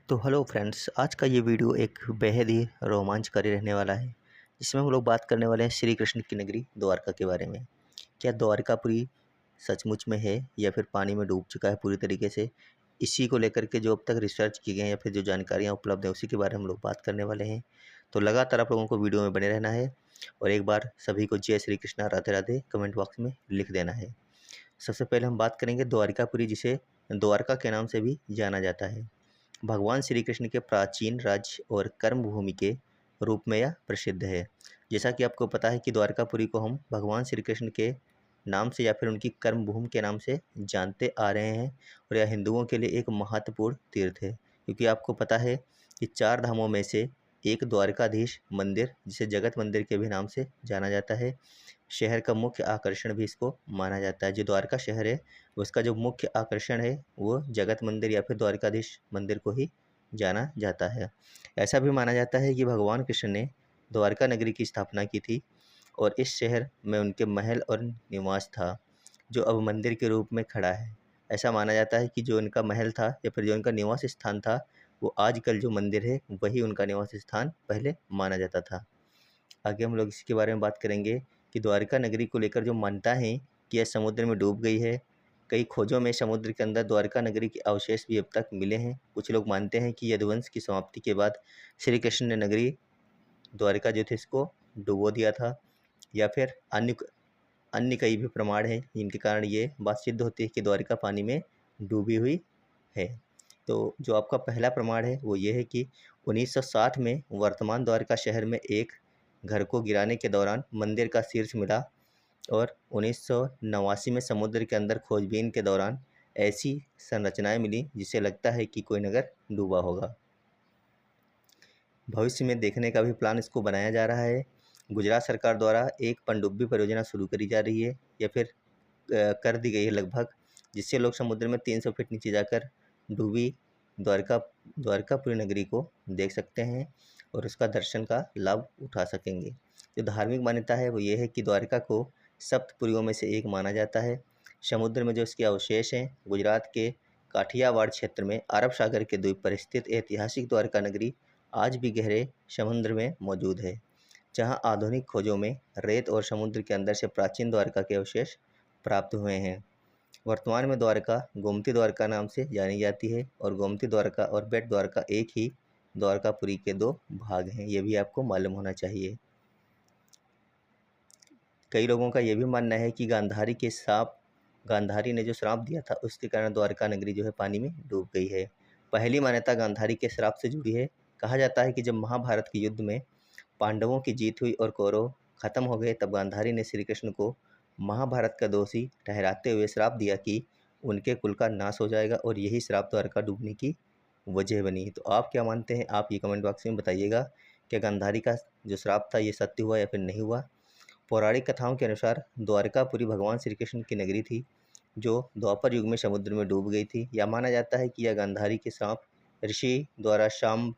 तो hello friends, आज का ये वीडियो एक बेहद ही रोमांचकारी रहने वाला है। जिसमें हम लोग बात करने वाले हैं श्री कृष्ण की नगरी द्वारका के बारे में। क्या द्वारकापुरी सचमुच में है या फिर पानी में डूब चुका है पूरी तरीके से? इसी को लेकर के जो अब तक रिसर्च की गई हैं या फिर जो जानकारियाँ उपलब्ध हैं, उसी के बारे में हम लोग बात करने वाले हैं। तो लगातार आप लोगों को वीडियो में बने रहना है और एक बार सभी को जय श्री कृष्णा राधे राधे कमेंट बॉक्स में लिख देना है। सबसे पहले हम बात करेंगे द्वारकापुरी, जिसे द्वारका के नाम से भी जाना जाता है। भगवान श्री कृष्ण के प्राचीन राज्य और कर्म भूमि के रूप में यह प्रसिद्ध है। जैसा कि आपको पता है कि द्वारकापुरी को हम भगवान श्री कृष्ण के नाम से या फिर उनकी कर्म भूमि के नाम से जानते आ रहे हैं और यह हिंदुओं के लिए एक महत्वपूर्ण तीर्थ है, क्योंकि आपको पता है कि चार धामों में से एक द्वारकाधीश मंदिर, जिसे जगत मंदिर के भी नाम से जाना जाता है, शहर का मुख्य आकर्षण भी इसको माना जाता है। जो द्वारका शहर है, उसका जो मुख्य आकर्षण है वो जगत मंदिर या फिर द्वारकाधीश मंदिर को ही जाना जाता है। ऐसा भी माना जाता है कि भगवान कृष्ण ने द्वारका नगरी की स्थापना की थी और इस शहर में उनके महल और निवास था, जो अब मंदिर के रूप में खड़ा है। ऐसा माना जाता है कि जो उनका महल था या फिर जो उनका निवास स्थान था, वो आजकल जो मंदिर है वही उनका निवास स्थान पहले माना जाता था। आगे हम लोग इसके बारे में बात करेंगे कि द्वारका नगरी को लेकर जो मान्यता है कि यह समुद्र में डूब गई है। कई खोजों में समुद्र के अंदर द्वारका नगरी के अवशेष भी अब तक मिले हैं। कुछ लोग मानते हैं कि यदुवंश की समाप्ति के बाद श्री कृष्ण ने नगरी द्वारका जो थी इसको डुबो दिया था, या फिर अन्य अन्य कई भी प्रमाण हैं जिनके कारण ये बात सिद्ध होती है कि द्वारका पानी में डूबी हुई है। तो जो आपका पहला प्रमाण है वो ये है कि 1960 में वर्तमान द्वारका शहर में एक घर को गिराने के दौरान मंदिर का शीर्ष मिला और 1989 में समुद्र के अंदर खोजबीन के दौरान ऐसी संरचनाएं मिली जिससे लगता है कि कोई नगर डूबा होगा। भविष्य में देखने का भी प्लान इसको बनाया जा रहा है। गुजरात सरकार द्वारा एक पनडुब्बी परियोजना शुरू करी जा रही है या फिर कर दी गई है लगभग, जिससे लोग समुद्र में 300 फीट नीचे जाकर डूबी द्वारकापुरी नगरी को देख सकते हैं और उसका दर्शन का लाभ उठा सकेंगे। जो धार्मिक मान्यता है वो ये है कि द्वारका को सप्तपुरियों में से एक माना जाता है। समुद्र में जो इसके अवशेष हैं, गुजरात के काठियावाड़ क्षेत्र में अरब सागर के द्वीप पर स्थित ऐतिहासिक द्वारका नगरी आज भी गहरे समुद्र में मौजूद है, जहां आधुनिक खोजों में रेत और समुद्र के अंदर से प्राचीन द्वारका के अवशेष प्राप्त हुए हैं। वर्तमान में द्वारका गोमती द्वारका नाम से जानी जाती है और गोमती द्वारका और बेट द्वारका एक ही द्वारकापुरी के दो भाग हैं, ये भी आपको मालूम होना चाहिए। कई लोगों का ये भी मानना है कि गांधारी ने जो श्राप दिया था उसके कारण द्वारका नगरी जो है पानी में डूब गई है। पहली मान्यता गांधारी के श्राप से जुड़ी है। कहा जाता है कि जब महाभारत के युद्ध में पांडवों की जीत हुई और कौरव खत्म हो गए, तब गांधारी ने श्री कृष्ण को महाभारत का दोषी ठहराते हुए श्राप दिया कि उनके कुल का नाश हो जाएगा और यही श्राप द्वारका डूबने की वजह बनी। तो आप क्या मानते हैं? आप ये कमेंट बॉक्स में बताइएगा। क्या गांधारी का जो श्राप था ये सत्य हुआ या फिर नहीं हुआ? पौराणिक कथाओं के अनुसार द्वारकापुरी भगवान श्री कृष्ण की नगरी थी, जो द्वापर युग में समुद्र में डूब गई थी। यह माना जाता है कि यह गांधारी के श्राप, ऋषि द्वारा शाम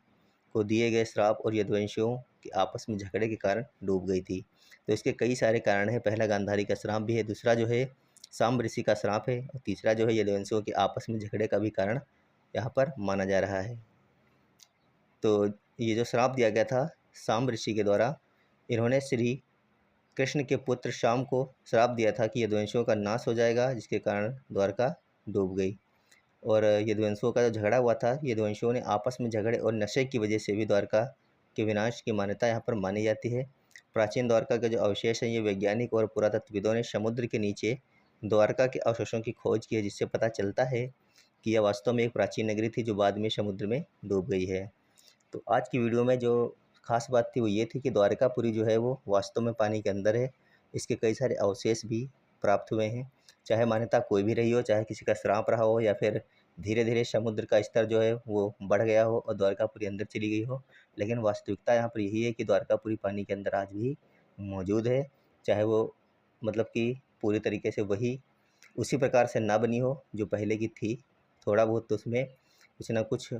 को दिए गए श्राप और यदुवंशियों के आपस में झगड़े के कारण डूब गई थी। तो इसके कई सारे कारण हैं। पहला गांधारी का श्राप भी है, दूसरा जो है शाम्ब ऋषि का श्राप है और तीसरा जो है यदुवंशियों के आपस में झगड़े का भी कारण यहाँ पर माना जा रहा है। तो ये जो श्राप दिया गया था शाम्ब ऋषि के द्वारा, इन्होंने श्री कृष्ण के पुत्र शाम को श्राप दिया था कि यदुवंशियों का नाश हो जाएगा, जिसके कारण द्वारका डूब गई। और यदुवंशियों का जो झगड़ा हुआ था, यदुवंशियों ने आपस में झगड़े और नशे की वजह से भी द्वारका के विनाश की मान्यता यहाँ पर मानी जाती है। प्राचीन द्वारका के जो अवशेष हैं, ये वैज्ञानिक और पुरातत्वविदों ने समुद्र के नीचे द्वारका के अवशेषों की खोज की है, जिससे पता चलता है कि यह वास्तव में एक प्राचीन नगरी थी जो बाद में समुद्र में डूब गई है। तो आज की वीडियो में जो खास बात थी वो ये थी कि द्वारकापुरी जो है वो वास्तव में पानी के अंदर है। इसके कई सारे अवशेष भी प्राप्त हुए हैं। चाहे मान्यता कोई भी रही हो, चाहे किसी का श्राप रहा हो या फिर धीरे धीरे समुद्र का स्तर जो है वो बढ़ गया हो और द्वारकापुरी अंदर चली गई हो, लेकिन वास्तविकता यहाँ पर यही है कि द्वारकापुरी पानी के अंदर आज भी मौजूद है। चाहे वो मतलब कि पूरी तरीके से वही उसी प्रकार से ना बनी हो जो पहले की थी, थोड़ा बहुत तो उसमें कुछ ना कुछ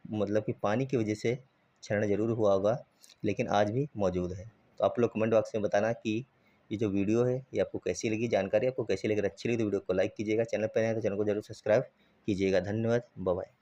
मतलब कि पानी की वजह से क्षरण जरूर हुआ होगा, लेकिन आज भी मौजूद है। तो आप लोग कमेंट बॉक्स में बताना कि ये जो वीडियो है ये आपको कैसी लगी, जानकारी आपको कैसी लगी। अगर अच्छी लगी तो वीडियो को लाइक कीजिएगा, चैनल पर नए हैं तो चैनल को जरूर सब्सक्राइब कीजिएगा। धन्यवाद, बाय बाय।